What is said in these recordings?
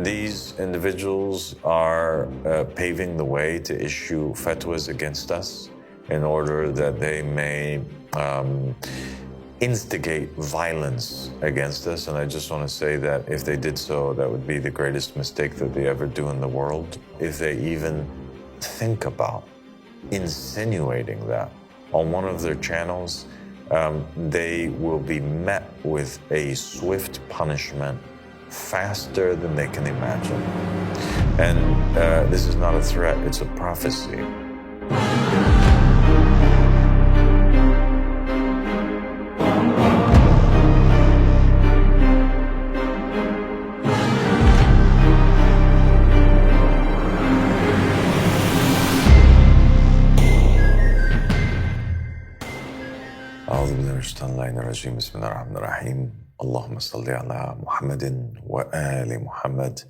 these individuals are paving the way to issue fatwas against us in order that they may instigate violence against us. And I just want to say that if they did so, that would be the greatest mistake that they ever do in the world. If they even think about insinuating that on one of their channels, they will be met with a swift punishment faster than they can imagine. And this is not a threat, it's a prophecy. أعوذ بالله من الشيطان اللعين الرجيم بسم الله الرحمن الرحيم اللهم صل على محمد وآل محمد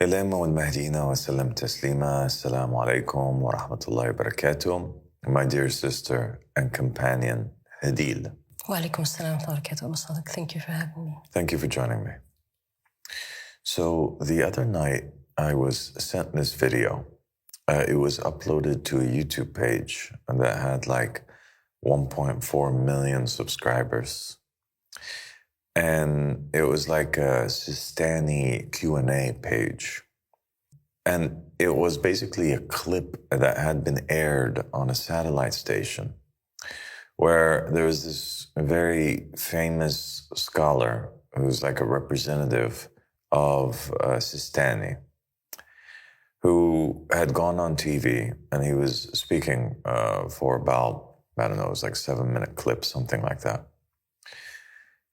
الأئمة والمهديين وسلم تسليما. Assalamu alaikum wa rahmatullahi wa barakatuh. My dear sister and companion Hadil. Wa alaikum assalam wa barakatuh, الصادق. Thank you for having me. Thank you for joining me. So the other night I was sent this video. It was uploaded to a YouTube page that had like 1.4 million subscribers. And it was like a Sistani Q&A page. And it was basically a clip that had been aired on a satellite station where there was this very famous scholar who's like a representative of Sistani who had gone on TV and he was speaking for about, I don't know, it was like 7-minute clip, something like that.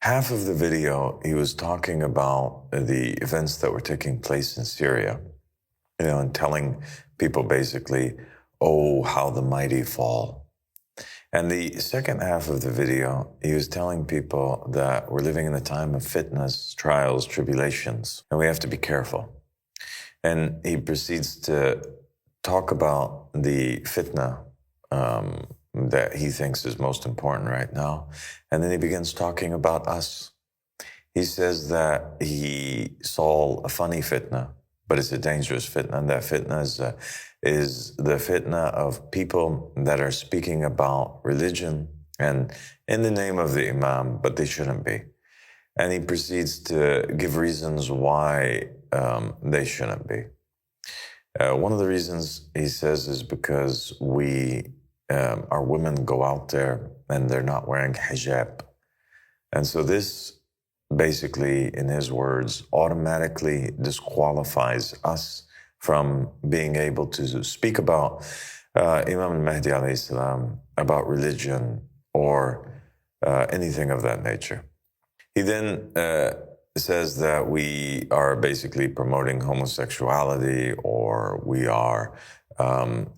Half of the video, he was talking about the events that were taking place in Syria, and telling people basically, oh, how the mighty fall. And the second half of the video, he was telling people that we're living in a time of fitnas, trials, tribulations, and we have to be careful. And he proceeds to talk about the fitna, that he thinks is most important right now. And then he begins talking about us. He says that he saw a funny fitna, but it's a dangerous fitna. And that fitna is the fitna of people that are speaking about religion and in the name of the Imam, but they shouldn't be. And he proceeds to give reasons why they shouldn't be. One of the reasons he says is because our women go out there and they're not wearing hijab. And so this basically, in his words, automatically disqualifies us from being able to speak about Imam al-Mahdi alayhi salam, about religion or anything of that nature. He then says that we are basically promoting homosexuality, or we are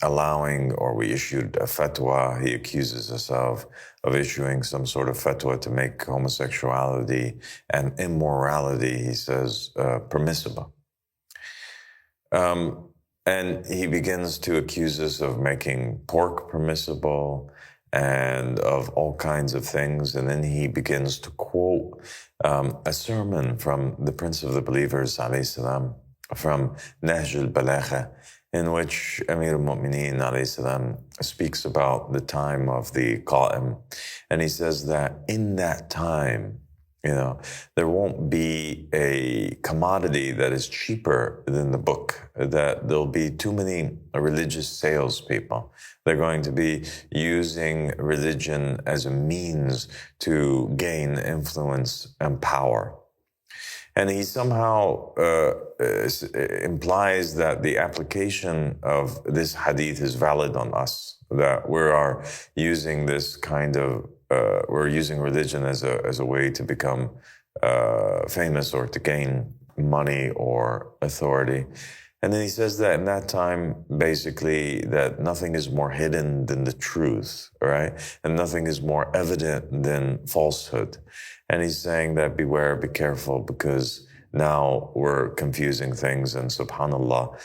allowing, or we issued a fatwa. He accuses us of issuing some sort of fatwa to make homosexuality and immorality, he says, permissible. And he begins to accuse us of making pork permissible and of all kinds of things. And then he begins to quote a sermon from the Prince of the Believers, alayhi salam, from Nahj al-Balagha, in which Amir al-Mu'mineen alayhi salam speaks about the time of the Qa'im. And he says that in that time, there won't be a commodity that is cheaper than the book, that there'll be too many religious salespeople. They're going to be using religion as a means to gain influence and power. And he somehow implies that the application of this hadith is valid on us, that we are using this kind of, we're using religion as a way to become famous or to gain money or authority. And then he says that in that time, basically, that nothing is more hidden than the truth, right? And nothing is more evident than falsehood. And he's saying that beware, be careful, because now we're confusing things. And subhanAllah,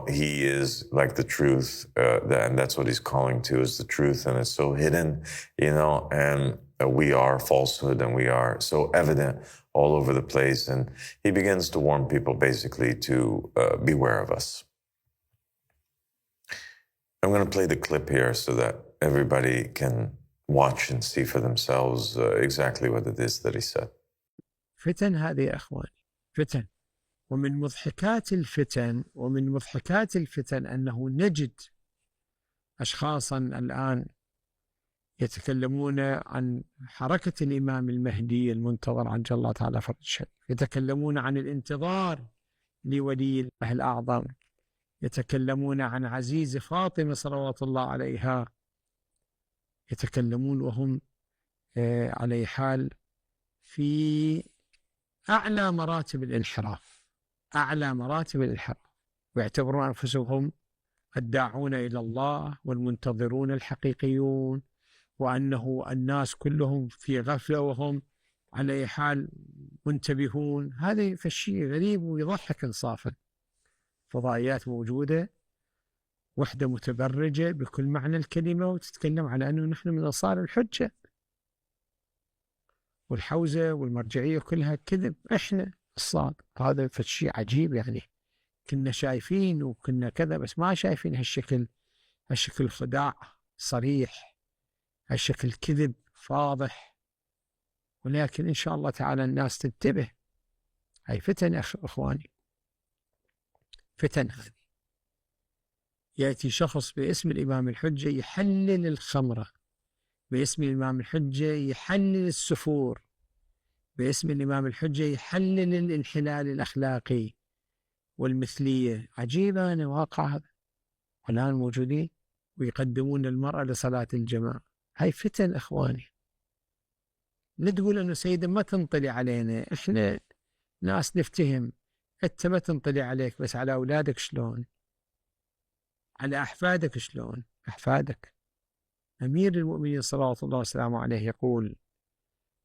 he is like the truth, and that's what he's calling to, is the truth. And it's so hidden, and we are falsehood, and we are so evident all over the place. And he begins to warn people basically to beware of us. I'm going to play the clip here so that everybody can watch and see for themselves exactly what it is that he said. فتن هذه يا أخواني فتن، ومن مضحكات الفتن أنه نجد أشخاصا الآن يتكلمون عن حركة الإمام المهدي المنتظر عجل الله تعالى فرجه، يتكلمون عن الانتظار لولي الله الأعظم، يتكلمون عن عزيز فاطمة صلوات الله عليها، يتكلمون وهم على حال في أعلى مراتب الانحراف، ويعتبرون أنفسهم الداعون إلى الله والمنتظرون الحقيقيون، وأنه الناس كلهم في غفلة وهم على حال منتبهون. هذا فالشيء غريب ويضحك إنصافا. فضائيات موجودة، وحدة متبرجة بكل معنى الكلمة، وتتكلم على أنه نحن من أنصار الحجة، والحوزة والمرجعية كلها كذب، إحنا الصادق. هذا فالشيء عجيب، يعني كنا شايفين وكنا كذا، بس ما شايفين هالشكل خداع صريح، هالشكل كذب فاضح. ولكن إن شاء الله تعالى الناس تنتبه. هاي فتن أخواني، فتن هذه. يأتي شخص باسم الإمام الحجة يحلل الخمرة، باسم الإمام الحجة يحلل السفور، باسم الإمام الحجة يحلل الانحلال الأخلاقي والمثلية. عجيبة أنا واقع هذا، والآن موجودين ويقدمون المرأة لصلاة الجماعة. هاي فتن أخواني. لا تقول أنه سيدا ما تنطلي علينا، إحنا ناس نفتهم، أنت ما تنطلي عليك، بس على أولادك شلون؟ على أحفادك شلون؟ أحفادك. أمير المؤمنين صلوات الله وسلامه عليه يقول: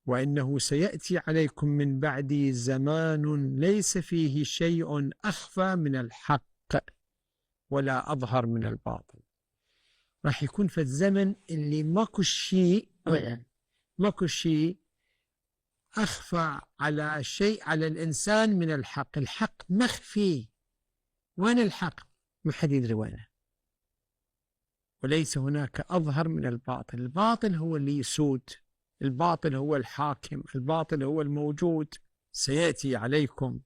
وإنه سيأتي عليكم من بعدي زمان ليس فيه شيء أخفى من الحق ولا أظهر من الباطل. راح يكون في الزمن اللي ماكو شيء أخفى على شيء على الإنسان من الحق. الحق مخفي. وين الحق؟ ما حد يدري وينه. وليس هناك أظهر من الباطل. الباطل هو اللي يسود، الباطل هو الحاكم، الباطل هو الموجود. سيأتي عليكم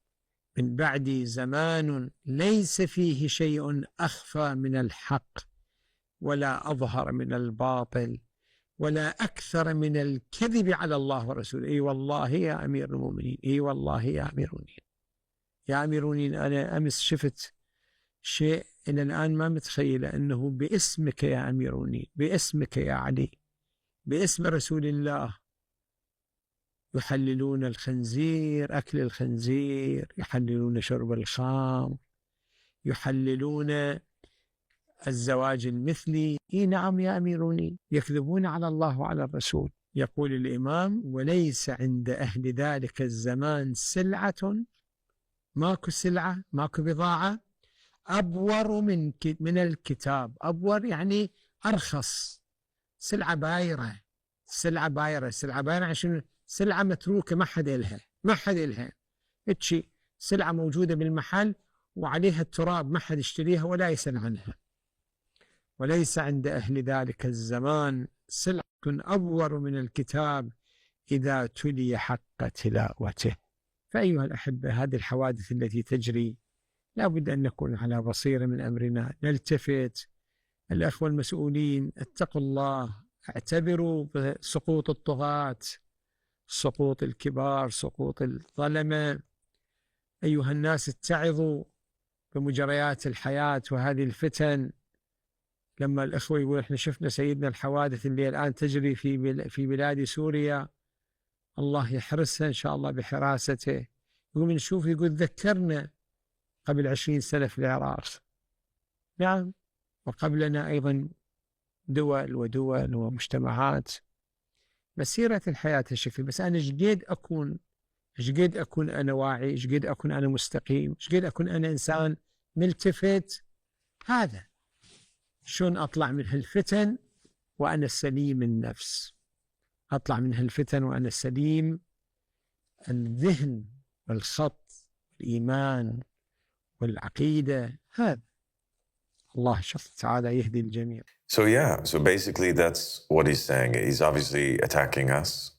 من بعدي زمان ليس فيه شيء أخفى من الحق ولا أظهر من الباطل ولا أكثر من الكذب على الله ورسوله. أي والله يا أمير المؤمنين، أي والله يا أمير المؤمنين، يا أمير المؤمنين، أنا أمس شفت شيء إلى الآن ما متخيلة، أنه باسمك يا أمير المؤمنين، باسمك يا علي، باسم رسول الله يحللون الخنزير، أكل الخنزير، يحللون شرب الخمر، يحللون الزواج المثلي. إيه نعم يا أمير المؤمنين، يكذبون على الله وعلى الرسول. يقول الإمام: وليس عند أهل ذلك الزمان سلعة، ماكو سلعة، ماكو بضاعة أبور من الكتاب. أبور يعني أرخص. سلعة بايرة، سلعة بايرة، سلعة بايرة عشان سلعة متروكة ما حد إلها. اتشي سلعة موجودة بالمحل وعليها التراب، ما حد يشتريها ولا يسأل عنها. وليس عند أهل ذلك الزمان سلعة أبور من الكتاب إذا تلي حق تلاوته. فأيها الأحبة، هذه الحوادث التي تجري لا بد أن نكون على بصيرة من أمرنا، نلتفت. الأخوة المسؤولين اتقوا الله، اعتبروا بسقوط الطغاة، سقوط الكبار، سقوط الظلمة. أيها الناس، اتعظوا بمجريات الحياة وهذه الفتن. لما الأخوة يقول احنا شفنا سيدنا الحوادث اللي الآن تجري في بلاد سوريا، الله يحرسها إن شاء الله بحراسته. يقول نشوف، يقول ذكرنا قبل 20 سنة في العراق. نعم، وقبلنا أيضا دول ومجتمعات. مسيرة الحياة الشكل. بس أنا شقد أكون أنا واعي، شقد أكون أنا مستقيم، شقد أكون أنا إنسان ملتفت. هذا شلون أطلع من هالفتن وأنا سليم النفس، أطلع من هالفتن وأنا سليم الذهن والخط، الإيمان والعقيدة. هذا الله تعالى يهدي الجميع. So basically that's what he's saying. He's obviously attacking us.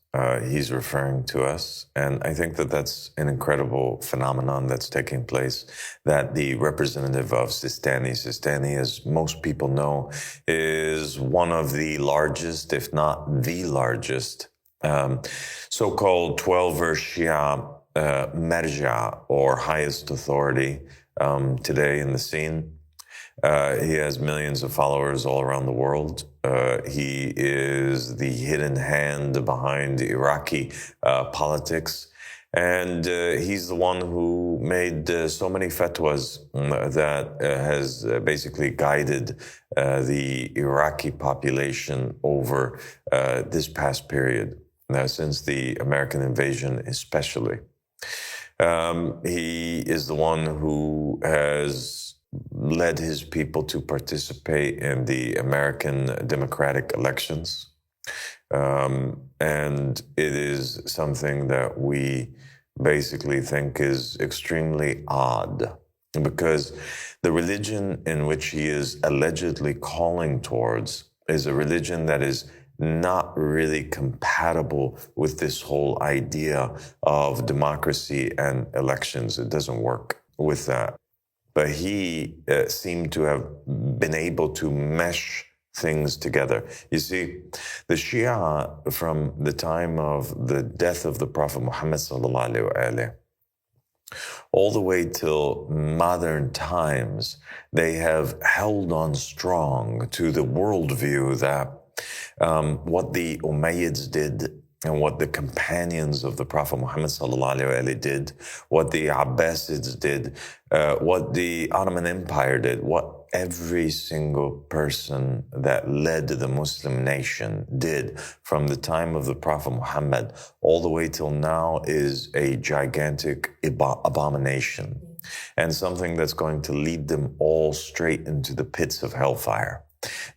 He's referring to us. And I think that that's an incredible phenomenon that's taking place, that the representative of Sistani, as most people know, is one of the largest, if not the largest, so-called 12-verse Shia Marja, or highest authority today in the scene. He has millions of followers all around the world. He is the hidden hand behind Iraqi politics. And he's the one who made so many fatwas that has basically guided the Iraqi population over this past period, since the American invasion especially. He is the one who has led his people to participate in the American democratic elections. And it is something that we basically think is extremely odd, because the religion in which he is allegedly calling towards is a religion that is not really compatible with this whole idea of democracy and elections. It doesn't work with that. But he seemed to have been able to mesh things together. You see, the Shia, from the time of the death of the Prophet Muhammad sallallahu alaihi wasallam, all the way till modern times, they have held on strong to the worldview that what the Umayyads did and what the companions of the Prophet Muhammad sallallahu alaihi wasallam did, what the Abbasids did, what the Ottoman Empire did, what every single person that led the Muslim nation did from the time of the Prophet Muhammad all the way till now is a gigantic abomination, and something that's going to lead them all straight into the pits of hellfire.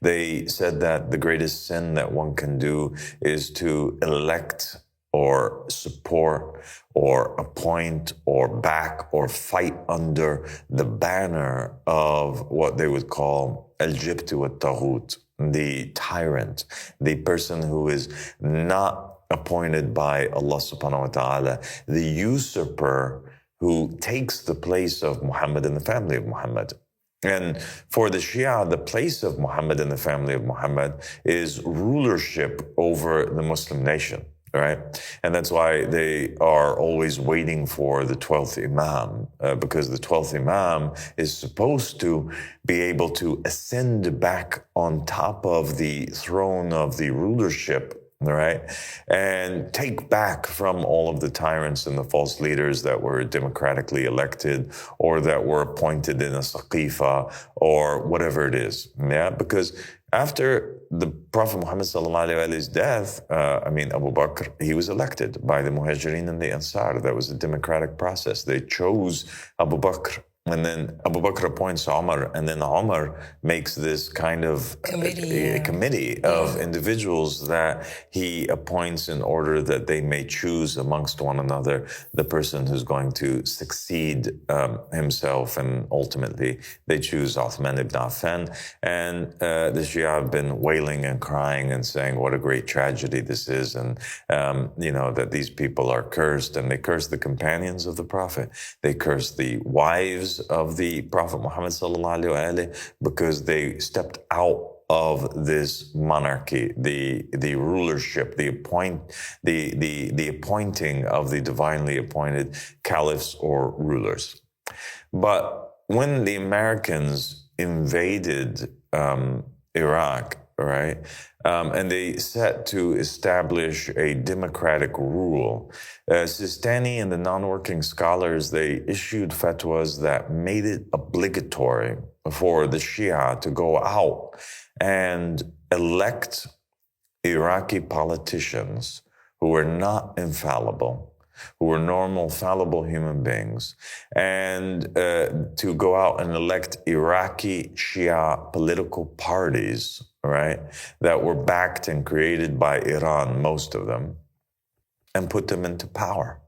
They said that the greatest sin that one can do is to elect or support or appoint or back or fight under the banner of what they would call al-jibt wa taghut, the tyrant, the person who is not appointed by Allah subhanahu wa ta'ala, the usurper who takes the place of Muhammad and the family of Muhammad. And for the Shia, the place of Muhammad and the family of Muhammad is rulership over the Muslim nation, right? And that's why they are always waiting for the 12th Imam, because the 12th Imam is supposed to be able to ascend back on top of the throne of the rulership, right? And take back from all of the tyrants and the false leaders that were democratically elected or that were appointed in a saqifa or whatever it is. Yeah, because after the Prophet Muhammad sallallahu alaihi wasallam's death, Abu Bakr, he was elected by the Muhajirin and the Ansar. That was a democratic process. They chose Abu Bakr. And then Abu Bakr appoints Umar, and then Umar makes this kind of committee of individuals that he appoints in order that they may choose amongst one another the person who's going to succeed himself. And ultimately, they choose Uthman ibn Affan. And the Shia have been wailing and crying and saying what a great tragedy this is, and that these people are cursed. And they curse the companions of the Prophet. They curse the wives of the Prophet Muhammad sallallahu alaihi wasallam because they stepped out of this monarchy, the rulership, the appointing of the divinely appointed caliphs or rulers. But when the Americans invaded Iraq, right, and they set to establish a democratic rule, Sistani and the non-working scholars, they issued fatwas that made it obligatory for the Shia to go out and elect Iraqi politicians who were not infallible, who were normal, fallible human beings, and to go out and elect Iraqi Shia political parties, right, that were backed and created by Iran, most of them, and put them into power.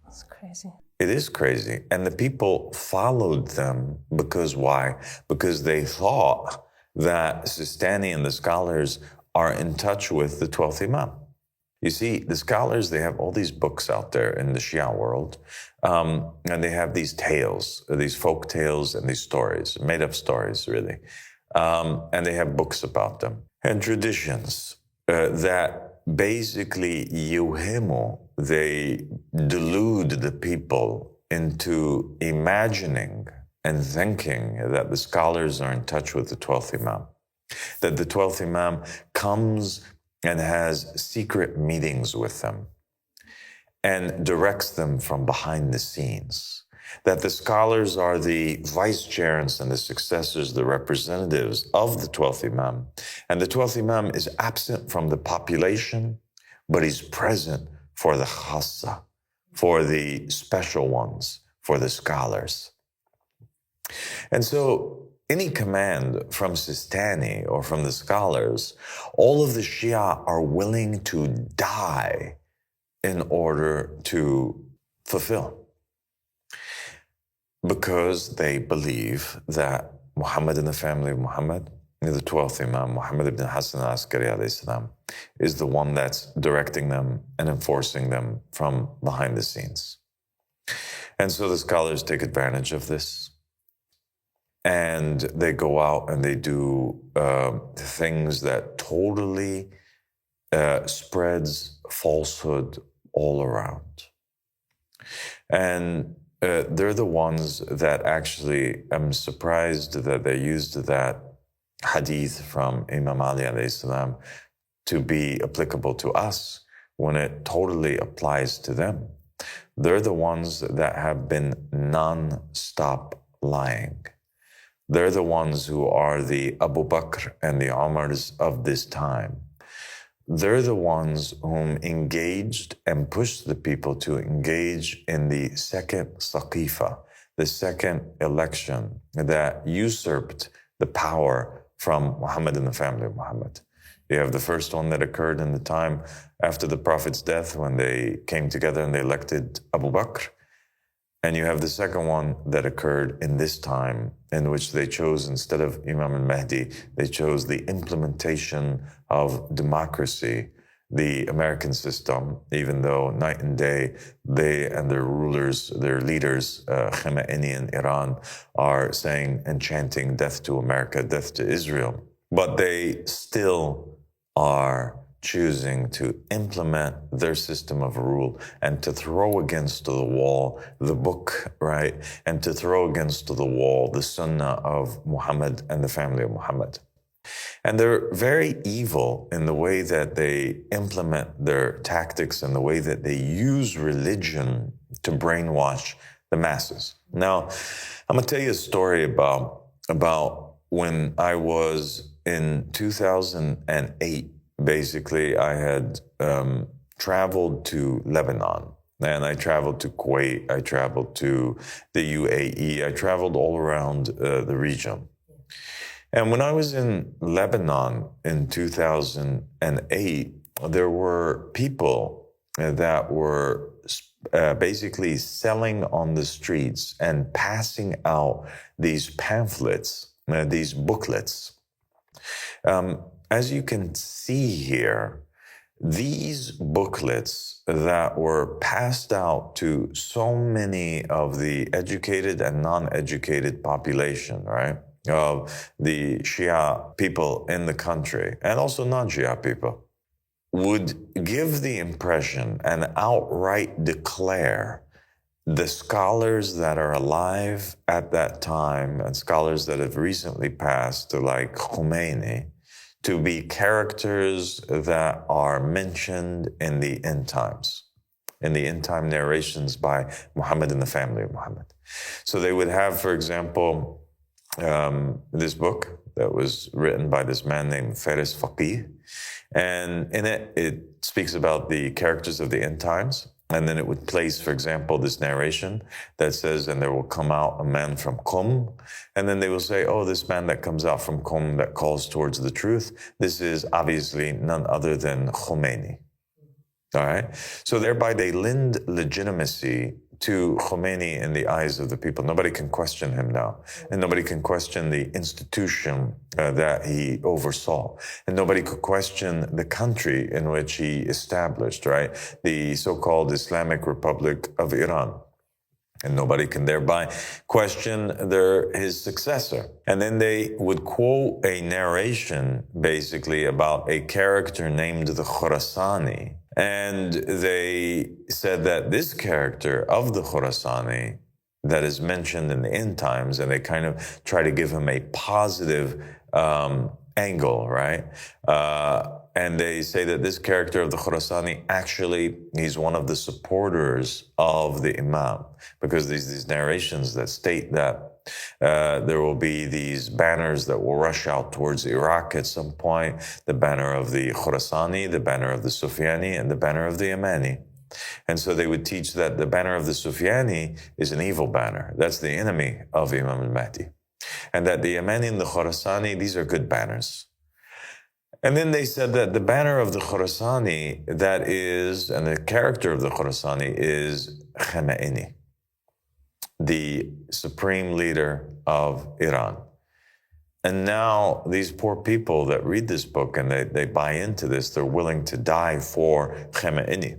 That's crazy. It is crazy. And the people followed them because why? Because they thought that Sistani and the scholars are in touch with the 12th Imam. You see, the scholars, they have all these books out there in the Shia world, and they have these tales, these folk tales and these stories, made-up stories, really. And they have books about them and traditions that basically yuhimu, they delude the people into imagining and thinking that the scholars are in touch with the 12th Imam, that the 12th Imam comes and has secret meetings with them and directs them from behind the scenes, that the scholars are the vice chairs and the successors, the representatives of the 12th Imam, and the 12th Imam is absent from the population, but he's present for the khassa, for the special ones, for the scholars. And so any command from Sistani or from the scholars, all of the Shia are willing to die in order to fulfill, because they believe that Muhammad and the family of Muhammad, the 12th Imam, Muhammad ibn Hassan al-Askari alayhi salam, is the one that's directing them and enforcing them from behind the scenes. And so the scholars take advantage of this. And they go out and they do things that totally spreads falsehood all around. And they're the ones that actually, I'm surprised that they used that hadith from Imam Ali alayhi salam to be applicable to us when it totally applies to them. They're the ones that have been non-stop lying. They're the ones who are the Abu Bakr and the Umars of this time. They're the ones whom engaged and pushed the people to engage in the second Saqifa, the second election that usurped the power from Muhammad and the family of Muhammad. You have the first one that occurred in the time after the Prophet's death when they came together and they elected Abu Bakr. And you have the second one that occurred in this time, in which they chose, instead of Imam al-Mahdi, they chose the implementation of democracy, the American system, even though night and day, they and their rulers, their leaders, Khomeini in Iran, are saying and chanting death to America, death to Israel. But they still are choosing to implement their system of rule and to throw against the wall the book, right? And to throw against the wall the sunnah of Muhammad and the family of Muhammad. And they're very evil in the way that they implement their tactics and the way that they use religion to brainwash the masses. Now, I'm going to tell you a story about when I was in 2008. Basically, I had traveled to Lebanon, and I traveled to Kuwait, I traveled to the UAE, I traveled all around the region. And when I was in Lebanon in 2008, there were people that were basically selling on the streets and passing out these pamphlets, these booklets. As you can see here, these booklets that were passed out to so many of the educated and non-educated population, right, of the Shia people in the country, and also non-Shia people, would give the impression and outright declare the scholars that are alive at that time and scholars that have recently passed, like Khomeini, to be characters that are mentioned in the end times, in the end time narrations by Muhammad and the family of Muhammad. So they would have, for example, this book that was written by this man named Faris Faqih. And in it, it speaks about the characters of the end times. And then it would place, for example, this narration that says, and there will come out a man from Qum. And then they will say, oh, this man that comes out from Qum that calls towards the truth, this is obviously none other than Khomeini. All right. So thereby they lend legitimacy to Khomeini in the eyes of the people. Nobody can question him now. And nobody can question the institution that he oversaw. And nobody could question the country in which he established, right? The so-called Islamic Republic of Iran. And nobody can thereby question his successor. And then they would quote a narration, basically, about a character named the Khurasani. And they said that this character of the Khurasani that is mentioned in the end times, and they kind of try to give him a positive angle, right? And they say that this character of the Khurasani, actually, he's one of the supporters of the Imam, because these narrations that state that there will be these banners that will rush out towards Iraq at some point, the banner of the Khurasani, the banner of the Sufyani, and the banner of the Yamani. And so they would teach that the banner of the Sufyani is an evil banner. That's the enemy of Imam al-Mahdi. And that the Yamani and the Khurasani, these are good banners. And then they said that the banner of the Khurasani, that is, and the character of the Khurasani is Khomeini, the supreme leader of Iran. And now these poor people that read this book and they buy into this, they're willing to die for Khomeini.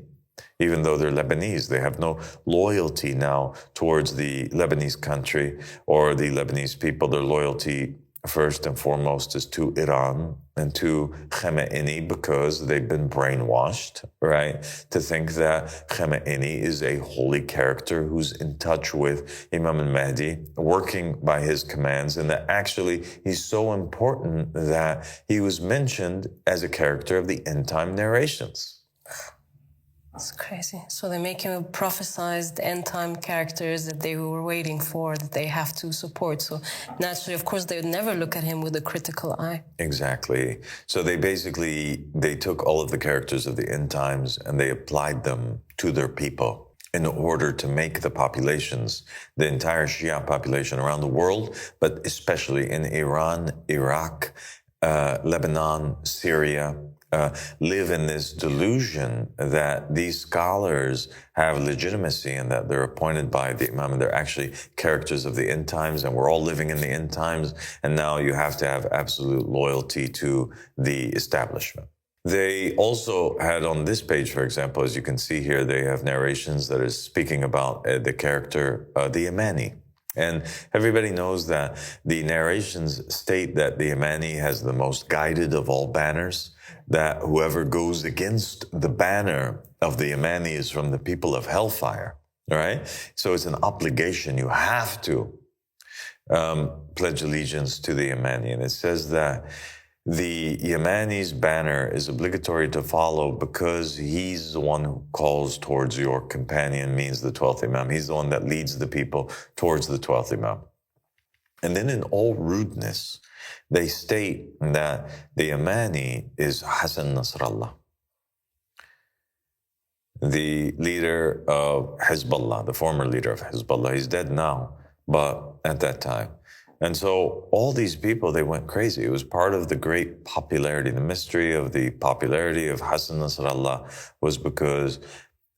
Even though they're Lebanese, they have no loyalty now towards the Lebanese country or the Lebanese people. Their loyalty, first and foremost, is to Iran and to Khomeini, because they've been brainwashed, right, to think that Khomeini is a holy character who's in touch with Imam al-Mahdi, working by his commands, and that actually he's so important that he was mentioned as a character of the end-time narrations. It's crazy. So they make him a prophesized end-time characters that they were waiting for, that they have to support. So naturally, of course, they would never look at him with a critical eye. Exactly. So they took all of the characters of the end times and they applied them to their people in order to make the populations, the entire Shia population around the world, but especially in Iran, Iraq, Lebanon, Syria, live in this delusion that these scholars have legitimacy and that they're appointed by the Imam and they're actually characters of the end times, and we're all living in the end times, and now you have to have absolute loyalty to the establishment. They also had on this page, for example, as you can see here, they have narrations that is speaking about the character, the Yamani. And everybody knows that the narrations state that the Yamani has the most guided of all banners, that whoever goes against the banner of the Yamani is from the people of hellfire, right? So it's an obligation. You have to pledge allegiance to the Yamani. And it says that the Yamani's banner is obligatory to follow because he's the one who calls towards your companion, means the 12th Imam. He's the one that leads the people towards the 12th Imam. And then in all rudeness, they state that the Yamani is Hassan Nasrallah, the leader of Hezbollah, the former leader of Hezbollah. He's dead now, but at that time. And so all these people, they went crazy. It was part of the great popularity. The mystery of the popularity of Hassan Nasrallah was because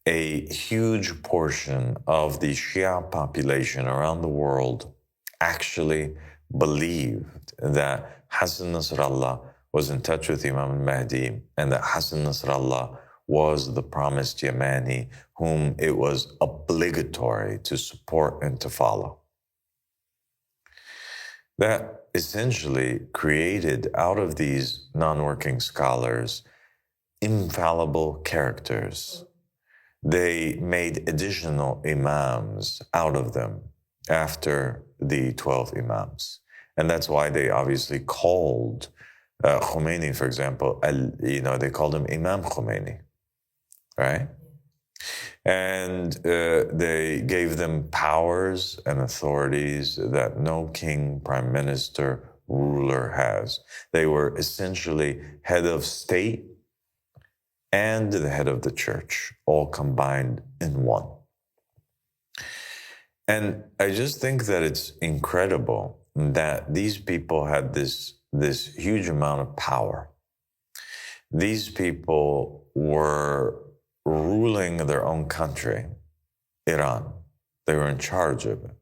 a huge portion of the Shia population around the world actually believed that Hassan Nasrallah was in touch with Imam al-Mahdi and that Hassan Nasrallah was the promised Yamani whom it was obligatory to support and to follow. That essentially created out of these non-working scholars infallible characters. They made additional imams out of them after the 12 imams. And that's why they obviously called Khomeini, for example, they called him Imam Khomeini, right? And they gave them powers and authorities that no king, prime minister, ruler has. They were essentially head of state and the head of the church, all combined in one. And I just think that it's incredible that these people had this huge amount of power. These people were ruling their own country, Iran. They were in charge of it.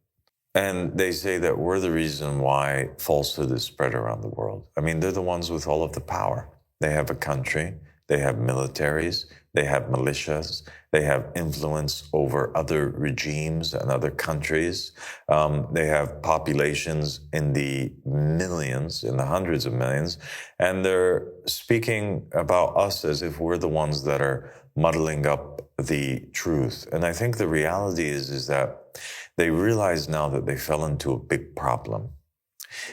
And they say that we're the reason why falsehood is spread around the world. I mean, they're the ones with all of the power. They have a country, they have militaries, they have militias, they have influence over other regimes and other countries. They have populations in the millions, in the hundreds of millions, and they're speaking about us as if we're the ones that are muddling up the truth. And I think the reality is that they realize now that they fell into a big problem.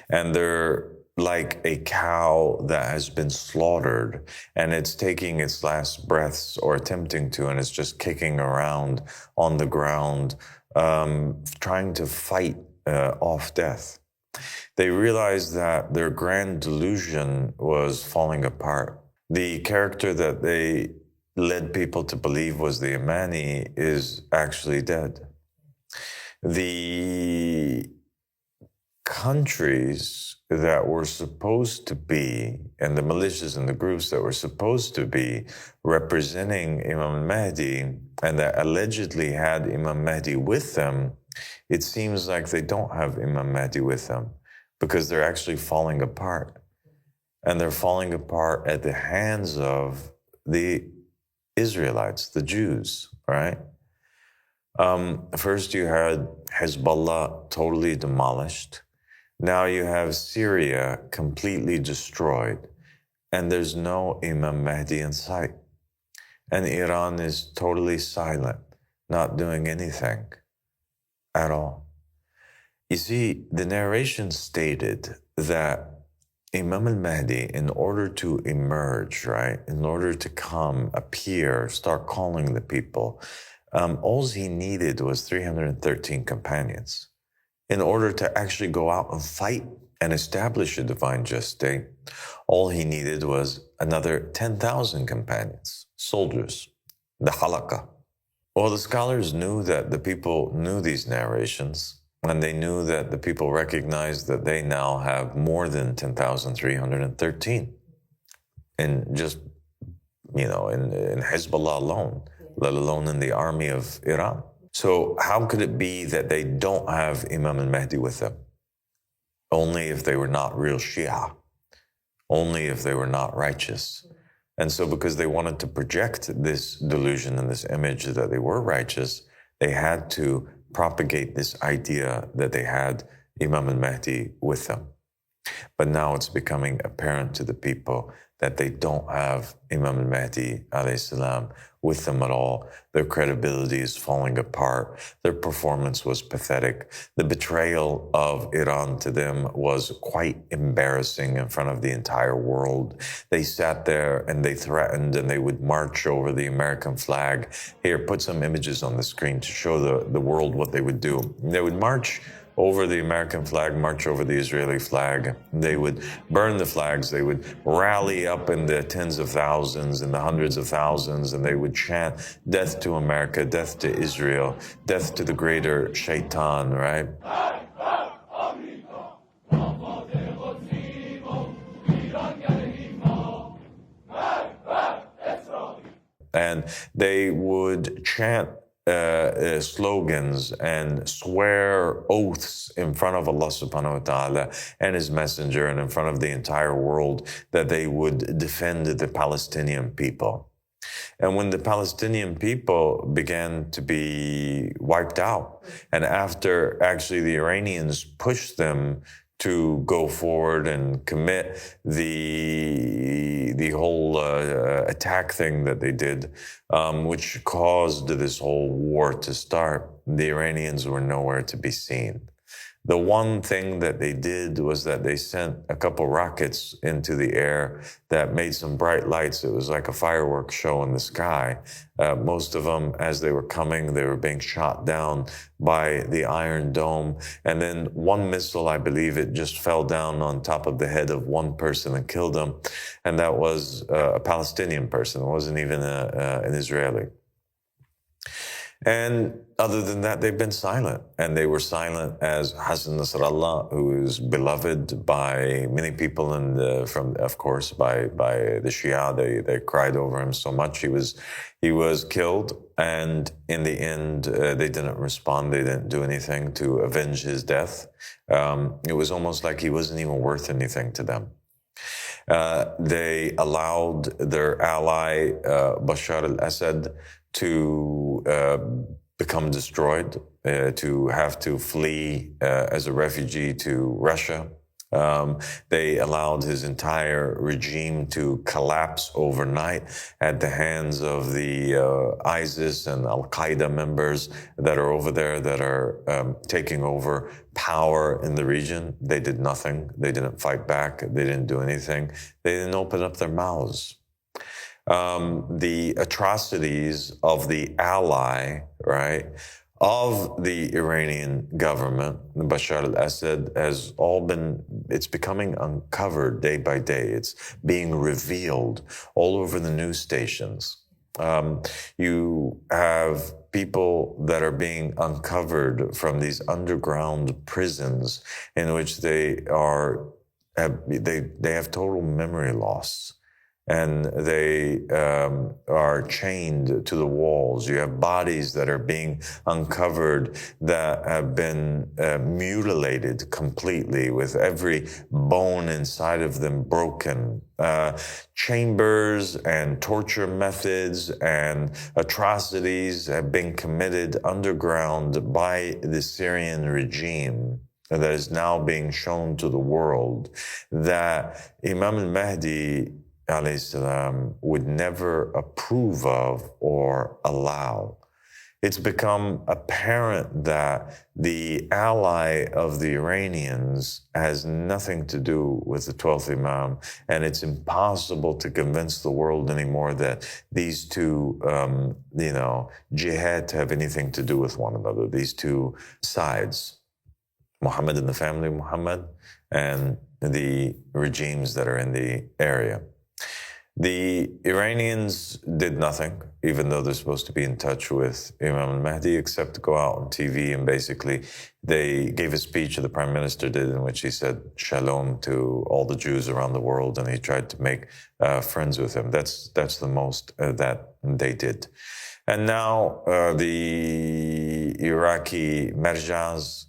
And they're like a cow that has been slaughtered and it's taking its last breaths or attempting to, and it's just kicking around on the ground, trying to fight off death. They realized that their grand delusion was falling apart. The character that they led people to believe was the Imani is actually dead. The countries that were supposed to be, and the militias and the groups that were supposed to be representing Imam al-Mahdi and that allegedly had Imam Mahdi with them, it seems like they don't have Imam Mahdi with them because they're actually falling apart. And they're falling apart at the hands of the Israelites, the Jews, right? First you had Hezbollah totally demolished. Now you have Syria completely destroyed, and there's no Imam Mahdi in sight. And Iran is totally silent, not doing anything at all. You see, the narration stated that Imam al-Mahdi, in order to emerge, right, in order to come, appear, start calling the people, all he needed was 313 companions. In order to actually go out and fight and establish a divine just state, all he needed was another 10,000 companions, soldiers, the halaqah. Well, the scholars knew that the people knew these narrations, and they knew that the people recognized that they now have more than 10,313 in just, in Hezbollah alone, let alone in the army of Iran. So how could it be that they don't have Imam al-Mahdi with them? Only if they were not real Shia. Only if they were not righteous. And so because they wanted to project this delusion and this image that they were righteous, they had to propagate this idea that they had Imam al-Mahdi with them. But now it's becoming apparent to the people that they don't have Imam al-Mahdi alayhi salam with them at all. Their credibility is falling apart. Their performance was pathetic. The betrayal of Iran to them was quite embarrassing in front of the entire world. They sat there and they threatened and they would march over the American flag. Here, put some images on the screen to show the world what they would do. They would march over the American flag, march over the Israeli flag. They would burn the flags. They would rally up in the tens of thousands and the hundreds of thousands, and they would chant, "Death to America, death to Israel, death to the greater shaitan," right? And they would chant slogans and swear oaths in front of Allah subhanahu wa ta'ala and His Messenger and in front of the entire world that they would defend the Palestinian people. And when the Palestinian people began to be wiped out, and after actually the Iranians pushed them to go forward and commit the whole attack thing that they did, which caused this whole war to start, the Iranians were nowhere to be seen. The one thing that they did was that they sent a couple rockets into the air that made some bright lights. It was like a fireworks show in the sky. Most of them, as they were coming, they were being shot down by the Iron Dome. And then one missile, I believe, it just fell down on top of the head of one person and killed him. And that was a Palestinian person. It wasn't even an Israeli. And other than that, they've been silent. And they were silent as Hassan Nasrallah, who is beloved by many people, and of course, by the Shia. They cried over him so much. He was killed, and in the end, they didn't respond. They didn't do anything to avenge his death. It was almost like he wasn't even worth anything to them. They allowed their ally, Bashar al-Assad, to become destroyed, to have to flee as a refugee to Russia. They allowed his entire regime to collapse overnight at the hands of the ISIS and Al-Qaeda members that are over there, that are taking over power in the region. They did nothing. They didn't fight back. They didn't do anything. They didn't open up their mouths. The atrocities of the ally, right, of the Iranian government, Bashar al-Assad, it's becoming uncovered day by day. It's being revealed all over the news stations. You have people that are being uncovered from these underground prisons in which they have total memory loss. And they are chained to the walls. You have bodies that are being uncovered that have been mutilated completely, with every bone inside of them broken. Chambers and torture methods and atrocities have been committed underground by the Syrian regime that is now being shown to the world, that Imam al-Mahdi alayhi salam would never approve of or allow. It's become apparent that the ally of the Iranians has nothing to do with the 12th Imam, and it's impossible to convince the world anymore that these two, jihad have anything to do with one another. These two sides, Muhammad and the family of Muhammad, and the regimes that are in the area. The Iranians did nothing, even though they're supposed to be in touch with Imam al-Mahdi, except to go out on TV and basically they gave a speech that the prime minister did in which he said shalom to all the Jews around the world, and he tried to make friends with them. That's the most that they did. And now the Iraqi Merjas,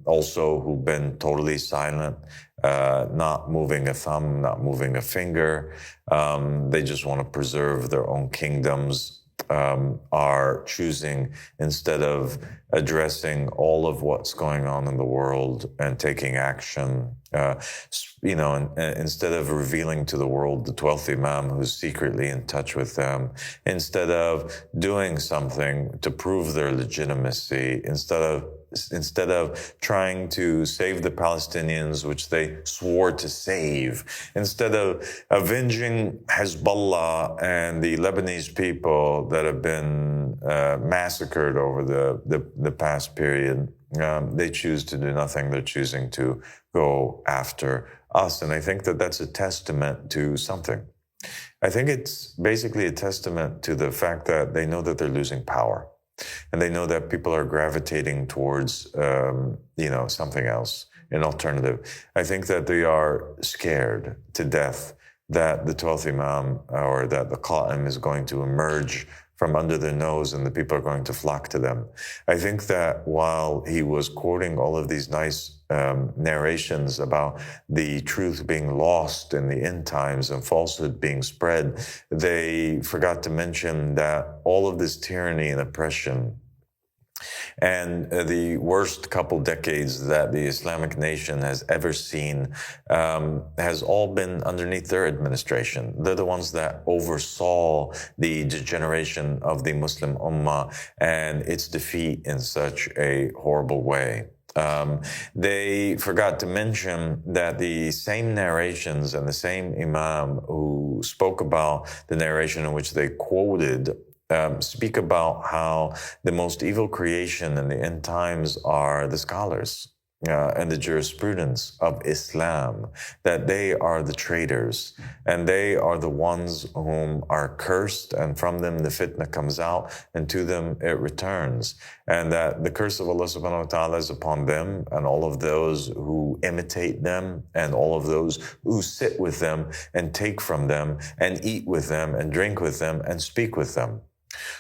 also who've been totally silent, not moving a thumb, not moving a finger. They just want to preserve their own kingdoms, are choosing, instead of addressing all of what's going on in the world and taking action, instead of revealing to the world the 12th Imam who's secretly in touch with them, instead of doing something to prove their legitimacy, instead of trying to save the Palestinians, which they swore to save, instead of avenging Hezbollah and the Lebanese people that have been massacred over the past period, they choose to do nothing. They're choosing to go after us. And I think that that's a testament to something. I think it's basically a testament to the fact that they know that they're losing power. And they know that people are gravitating towards, something else, an alternative. I think that they are scared to death that the 12th Imam or that the Qa'im is going to emerge from under their nose and the people are going to flock to them. I think that while he was quoting all of these nice narrations about the truth being lost in the end times and falsehood being spread, they forgot to mention that all of this tyranny and oppression and the worst couple decades that the Islamic nation has ever seen has all been underneath their administration. They're the ones that oversaw the degeneration of the Muslim Ummah and its defeat in such a horrible way. They forgot to mention that the same narrations and the same Imam who spoke about the narration in which they quoted speak about how the most evil creation in the end times are the scholars. and the jurisprudence of Islam, that they are the traitors and they are the ones whom are cursed, and from them the fitna comes out and to them it returns, and that the curse of Allah subhanahu wa ta'ala is upon them and all of those who imitate them and all of those who sit with them and take from them and eat with them and drink with them and speak with them.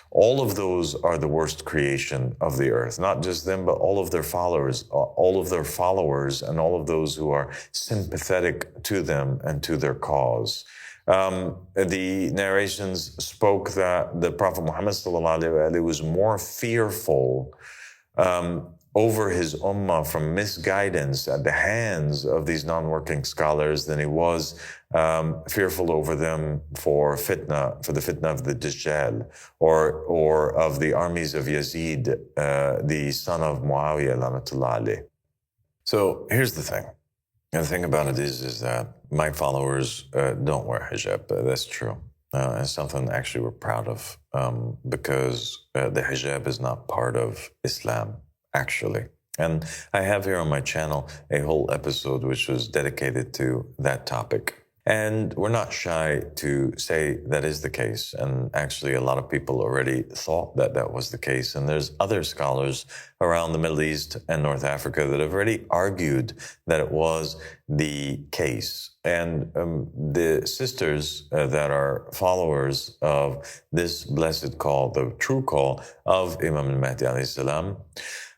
All of those are the worst creation of the earth, not just them, but all of their followers, and all of those who are sympathetic to them and to their cause. The narrations spoke that the Prophet Muhammad was more fearful over his ummah from misguidance at the hands of these non-working scholars than he was fearful over them for the fitna of the Dajjal or of the armies of Yazid, the son of Muawiyah lanatullah alayh. So here's the thing. And the thing about it is that my followers don't wear hijab. That's true. And something actually we're proud of because the hijab is not part of Islam, actually. And I have here on my channel a whole episode which was dedicated to that topic. And we're not shy to say that is the case. And actually, a lot of people already thought that that was the case. And there's other scholars around the Middle East and North Africa that have already argued that it was the case. And the sisters that are followers of this blessed call, the true call of Imam al-Mahdi alayhi salam,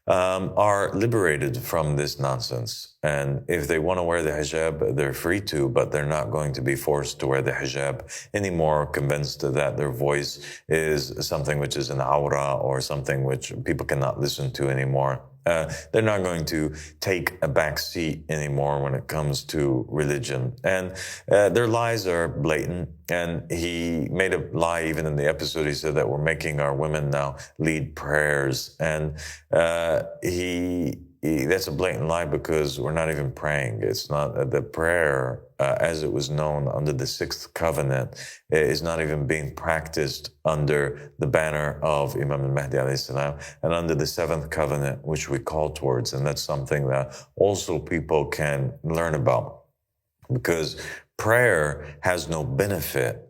are liberated from this nonsense. And if they want to wear the hijab, they're free to, but they're not going to be forced to wear the hijab anymore, convinced that their voice is something which is an aura or something which people cannot listen to anymore. They're not going to take a back seat anymore when it comes to religion. And their lies are blatant. And he made a lie even in the episode. He said that we're making our women now lead prayers. And that's a blatant lie because we're not even praying. It's not the prayer as it was known under the sixth covenant is not even being practiced under the banner of Imam al-Mahdi alayhi salam and under the seventh covenant, which we call towards. And that's something that also people can learn about because prayer has no benefit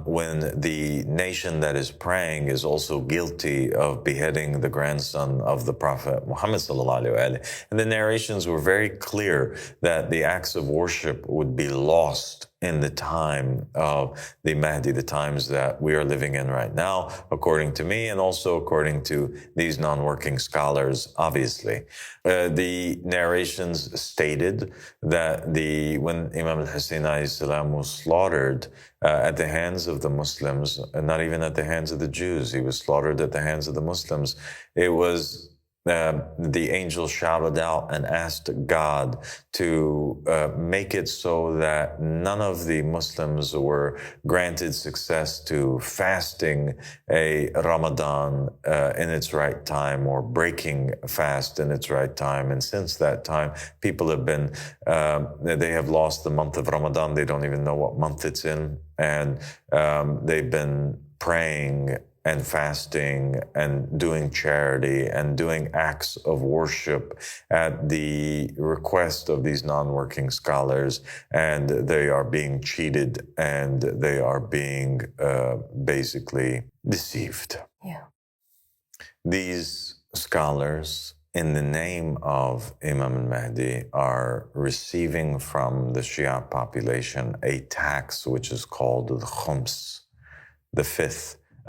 when the nation that is praying is also guilty of beheading the grandson of the Prophet Muhammad sallallahu alaihi wasallam. And the narrations were very clear that the acts of worship would be lost in the time of the Mahdi, the times that we are living in right now, according to me, and also according to these non-working scholars, obviously. The narrations stated that when Imam al-Hussein alayhi salam was slaughtered at the hands of the Muslims, and not even at the hands of the Jews, he was slaughtered at the hands of the Muslims. It was the angel shouted out and asked God to make it so that none of the Muslims were granted success to fasting a Ramadan in its right time or breaking fast in its right time. And since that time, people have been, they have lost the month of Ramadan. They don't even know what month it's in. And they've been praying and fasting and doing charity and doing acts of worship at the request of these non-working scholars. And they are being cheated and they are being basically deceived. Yeah. These scholars, in the name of Imam al-Mahdi, are receiving from the Shia population a tax which is called the khums,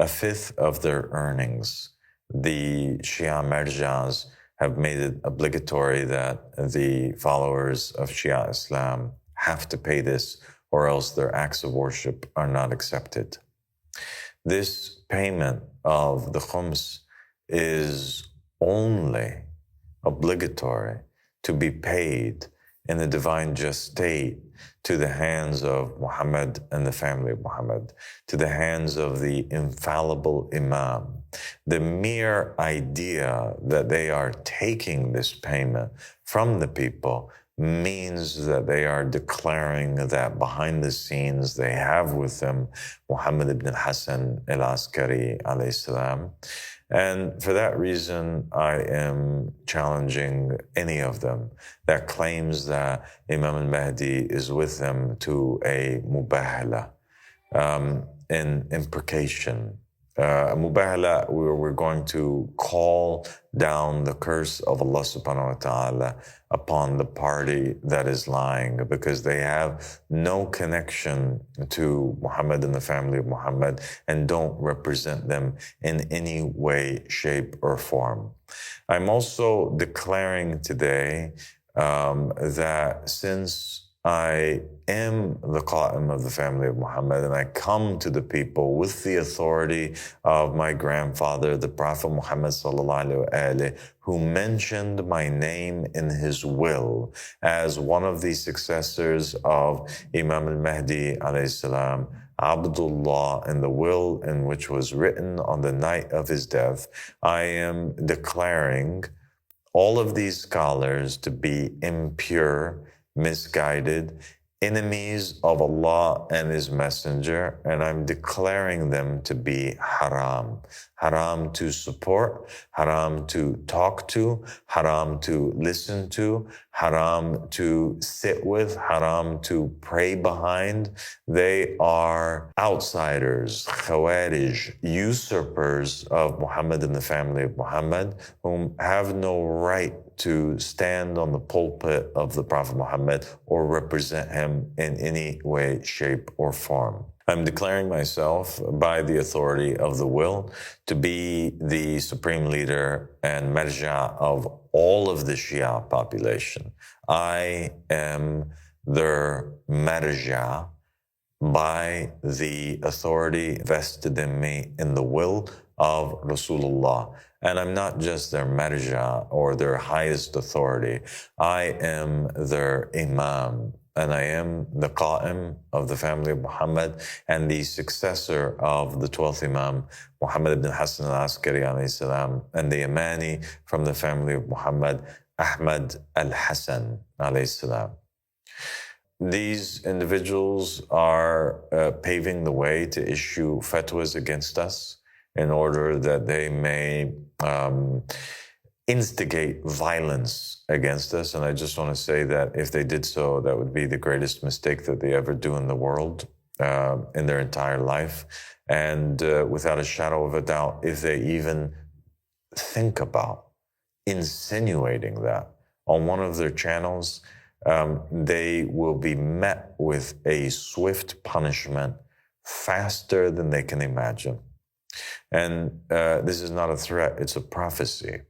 a fifth of their earnings. The Shia marjas have made it obligatory that the followers of Shia Islam have to pay this or else their acts of worship are not accepted. This payment of the khums is only obligatory to be paid in the divine just state to the hands of Muhammad and the family of Muhammad, to the hands of the infallible Imam. The mere idea that they are taking this payment from the people means that they are declaring that behind the scenes they have with them Muhammad ibn al-Hassan al-Askari alayhi salam, And for that reason, I am challenging any of them that claims that Imam al-Mahdi is with them to a mubahala, in imprecation. Mubahala, we're going to call down the curse of Allah subhanahu wa ta'ala upon the party that is lying, because they have no connection to Muhammad and the family of Muhammad and don't represent them in any way, shape, or form. I'm also declaring today that since I am the Qa'im of the family of Muhammad, and I come to the people with the authority of my grandfather, the Prophet Muhammad sallallahu alaihi wasallam, who mentioned my name in his will as one of the successors of Imam al-Mahdi alayhi salam, Abdullah, in the will in which was written on the night of his death. I am declaring all of these scholars to be impure, misguided, enemies of Allah and His Messenger, and I'm declaring them to be haram. Haram to support, haram to talk to, haram to listen to, haram to sit with, haram to pray behind. They are outsiders, khawarij, usurpers of Muhammad and the family of Muhammad, whom have no right to stand on the pulpit of the Prophet Muhammad or represent him in any way, shape, or form. I'm declaring myself by the authority of the will to be the supreme leader and marja of all of the Shia population. I am their marja by the authority vested in me in the will of Rasulullah. And I'm not just their marja or their highest authority. I am their imam, and I am the Qa'im of the family of Muhammad and the successor of the 12th Imam, Muhammad ibn Hassan al-Askari alayhi salam, and the Yamani from the family of Muhammad, Ahmad al-Hassan alayhi salam. These individuals are paving the way to issue fatwas against us in order that they may instigate violence against us. And I just want to say that if they did so, that would be the greatest mistake that they ever do in the world, in their entire life. And without a shadow of a doubt, if they even think about insinuating that on one of their channels, they will be met with a swift punishment faster than they can imagine. And this is not a threat, it's a prophecy.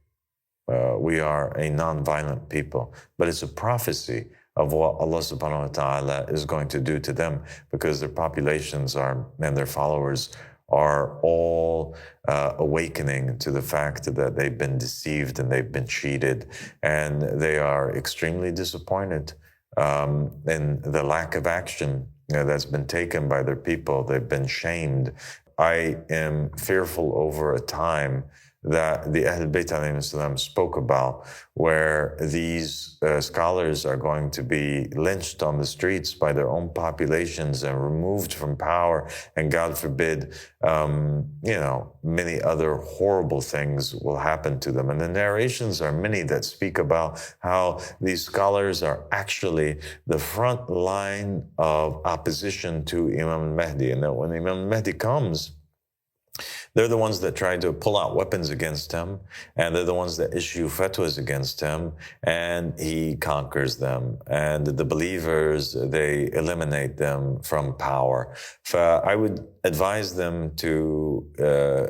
We are a non-violent people, but it's a prophecy of what Allah subhanahu wa ta'ala is going to do to them, because their populations are, and their followers are all awakening to the fact that they've been deceived and they've been cheated, and they are extremely disappointed in the lack of action that's been taken by their people. They've been shamed. I am fearful over a time that the Ahl Bayt alayhim salam spoke about, where these scholars are going to be lynched on the streets by their own populations and removed from power, and God forbid, many other horrible things will happen to them. And the narrations are many that speak about how these scholars are actually the front line of opposition to Imam al-Mahdi, and that when Imam al-Mahdi comes, they're the ones that try to pull out weapons against him, and they're the ones that issue fatwas against him, and he conquers them. And the believers, they eliminate them from power. I would advise them to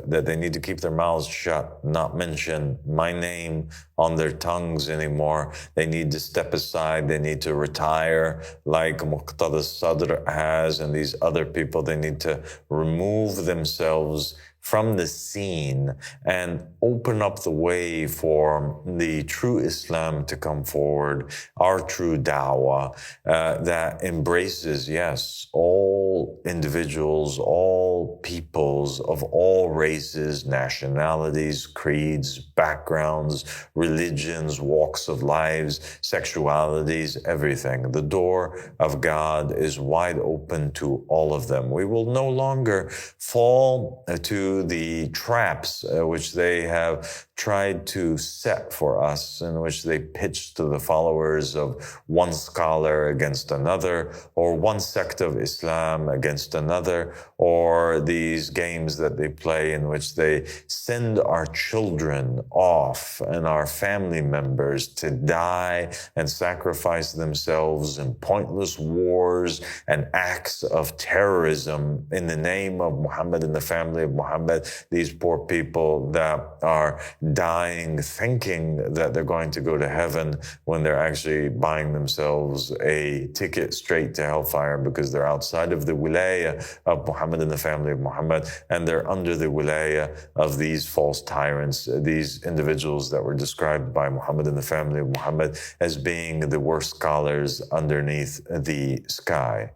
that they need to keep their mouths shut, not mention my name on their tongues anymore. They need to step aside. They need to retire like Muqtada al-Sadr has, and these other people. They need to remove themselves from the scene and open up the way for the true Islam to come forward, our true da'wah that embraces, yes, all individuals, all all peoples, of all races, nationalities, creeds, backgrounds, religions, walks of lives, sexualities, everything. The door of God is wide open to all of them. We will no longer fall to the traps which they have tried to set for us, in which they pitched to the followers of one scholar against another, or one sect of Islam against another, or these games that they play in which they send our children off and our family members to die and sacrifice themselves in pointless wars and acts of terrorism in the name of Muhammad and the family of Muhammad. These poor people that are dying thinking that they're going to go to heaven when they're actually buying themselves a ticket straight to hellfire because they're outside of the wilayah of Muhammad and the family of Muhammad, and they're under the wilayah of these false tyrants, these individuals that were described by Muhammad and the family of Muhammad as being the worst scholars underneath the sky.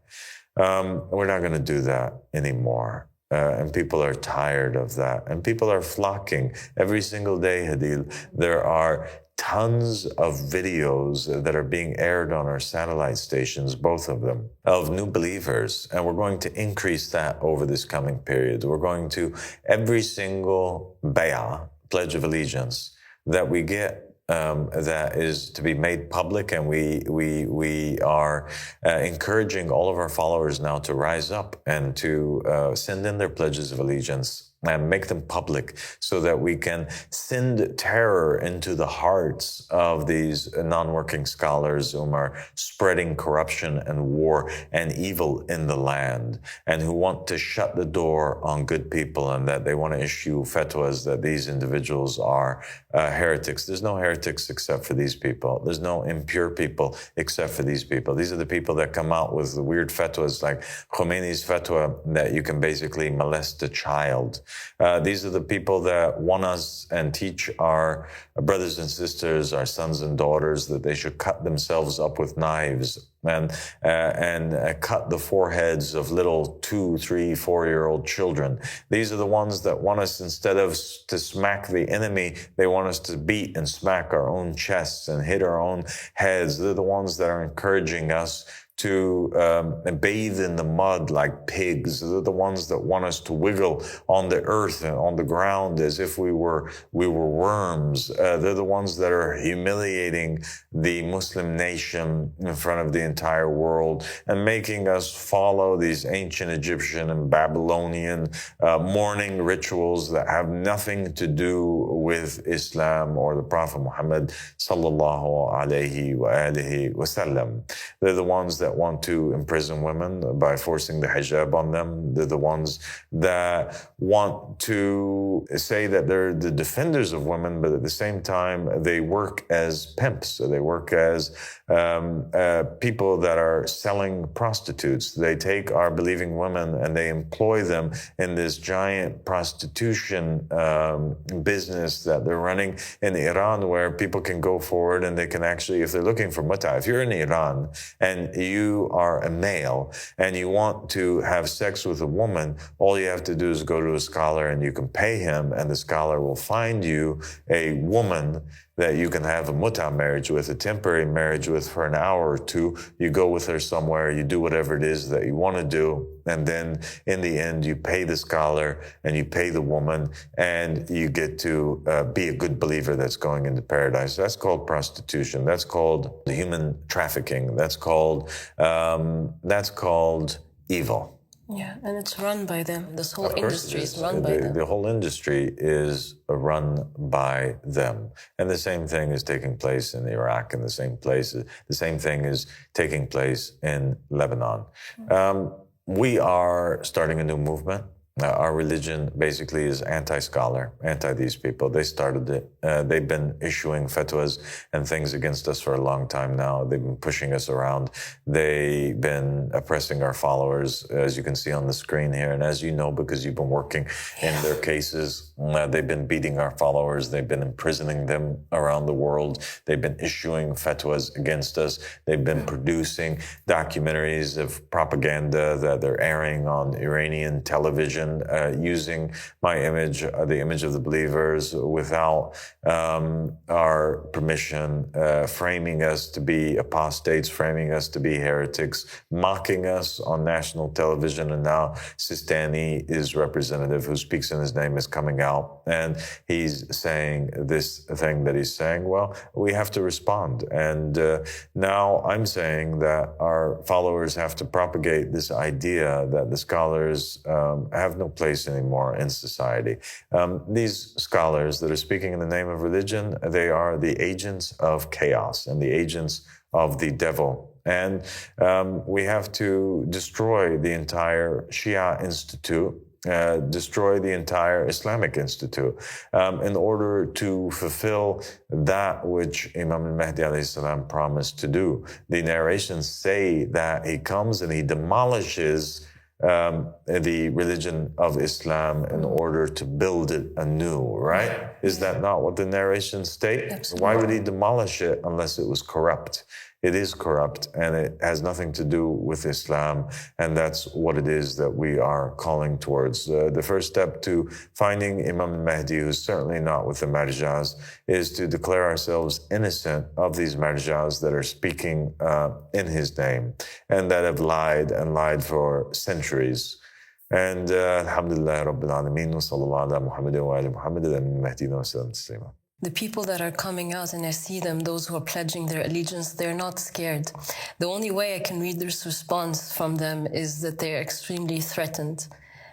We're not going to do that anymore. And people are tired of that. And people are flocking every single day, Hadil. There are tons of videos that are being aired on our satellite stations, both of them, of new believers. And we're going to increase that over this coming period. We're going to, every single bay'ah, pledge of allegiance, that we get that is to be made public, and we are encouraging all of our followers now to rise up and to send in their pledges of allegiance and make them public so that we can send terror into the hearts of these non-working scholars who are spreading corruption and war and evil in the land, and who want to shut the door on good people, and that they want to issue fatwas that these individuals are heretics. There's no heretics except for these people. There's no impure people except for these people. These are the people that come out with the weird fatwas like Khomeini's fatwa that you can basically molest a child. These are the people that want us and teach our brothers and sisters, our sons and daughters, that they should cut themselves up with knives and cut the foreheads of little 2, 3, 4-year-old children. These are the ones that want us, instead of to smack the enemy, they want us to beat and smack our own chests and hit our own heads. They're the ones that are encouraging us to bathe in the mud like pigs. They're the ones that want us to wiggle on the earth and on the ground as if we were worms. They're the ones that are humiliating the Muslim nation in front of the entire world and making us follow these ancient Egyptian and Babylonian mourning rituals that have nothing to do with Islam or the Prophet Muhammad sallallahu alaihi wa alihi wasallam. They're the ones that want to imprison women by forcing the hijab on them. They're the ones that want to say that they're the defenders of women, but at the same time, they work as pimps. So they work as people that are selling prostitutes. They take our believing women and they employ them in this giant prostitution business that they're running in Iran, where people can go forward and they can actually, if they're looking for muta, if you're in Iran and you are a male and you want to have sex with a woman, all you have to do is go to a scholar and you can pay him, and the scholar will find you a woman that you can have a muta marriage with, a temporary marriage with, for an hour or two. You go with her somewhere, you do whatever it is that you want to do, and then in the end, you pay the scholar and you pay the woman, and you get to be a good believer that's going into paradise. That's called prostitution. That's called human trafficking. That's called evil. Yeah, and it's run by them. This whole industry is run by them. The whole industry is run by them. And the same thing is taking place in Iraq, and the same thing is taking place in Lebanon. We are starting a new movement. Our religion basically is anti-scholar, anti these people. They started it. They've been issuing fatwas and things against us for a long time now. They've been pushing us around. They've been oppressing our followers, as you can see on the screen here. And as you know, because you've been working in their cases, they've been beating our followers. They've been imprisoning them around the world. They've been issuing fatwas against us. They've been producing documentaries of propaganda that they're airing on Iranian television. religion using my image, the image of the believers, without our permission, framing us to be apostates, framing us to be heretics, mocking us on national television. And now Sistani, his representative who speaks in his name, is coming out and he's saying this thing that he's saying. Well, we have to respond. And now I'm saying that our followers have to propagate this idea that the scholars have no place anymore in society. These scholars that are speaking in the name of religion, they are the agents of chaos and the agents of the devil. And we have to destroy the entire Shia Institute, destroy the entire Islamic Institute in order to fulfill that which Imam al-Mahdi alayhi salam promised to do. The narrations say that he comes and he demolishes the religion of Islam in order to build it anew, right? Is that not what the narrations state? Absolutely. Why would he demolish it unless it was corrupt? It is corrupt, and it has nothing to do with Islam, and that's what it is that we are calling towards. The first step to finding Imam al-Mahdi, who's certainly not with the marjas, is to declare ourselves innocent of these marjas that are speaking in his name, and that have lied and lied for centuries. And alhamdulillah rabbil alameen, wa sallallahu ala Muhammadin wa ala Muhammadin al-Mahdi wa sallam taslima. The people that are coming out and I see them, those who are pledging their allegiance, they're not scared. The only way I can read this response from them is that they're extremely threatened.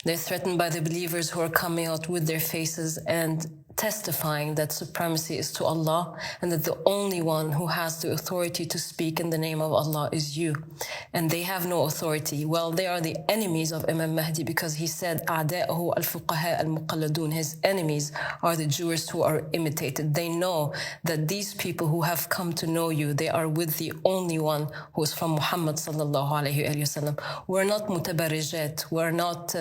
They're threatened by the believers who are coming out with their faces and testifying that supremacy is to Allah and that the only one who has the authority to speak in the name of Allah is you. And they have no authority. Well, they are the enemies of Imam Mahdi because he said, أعداءه الفقهاء المقلدون. His enemies are the Jews who are imitated. They know that these people who have come to know you, they are with the only one who is from Muhammad sallallahu alayhi wa sallam. We're not mutabarrijat. We're not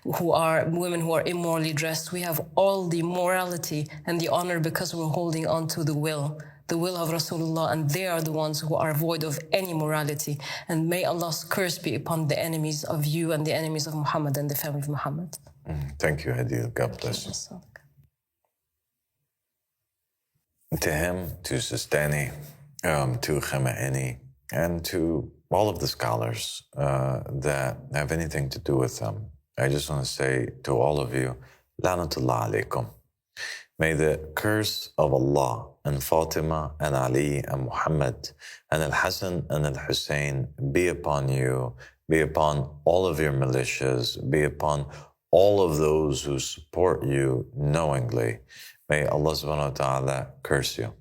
women who are immorally dressed. We have all the morality and the honor because we're holding on to the will of Rasulullah, and they are the ones who are void of any morality. And may Allah's curse be upon the enemies of you and the enemies of Muhammad and the family of Muhammad. Thank you, Hadil. God bless you. To him, to Sistani, to Khamenei, and to all of the scholars that have anything to do with them, I just want to say to all of you, Lanatullah alaykum. May the curse of Allah and Fatima and Ali and Muhammad and Al-Hassan and Al-Hussein be upon you, be upon all of your militias, be upon all of those who support you knowingly. May Allah subhanahu wa ta'ala curse you.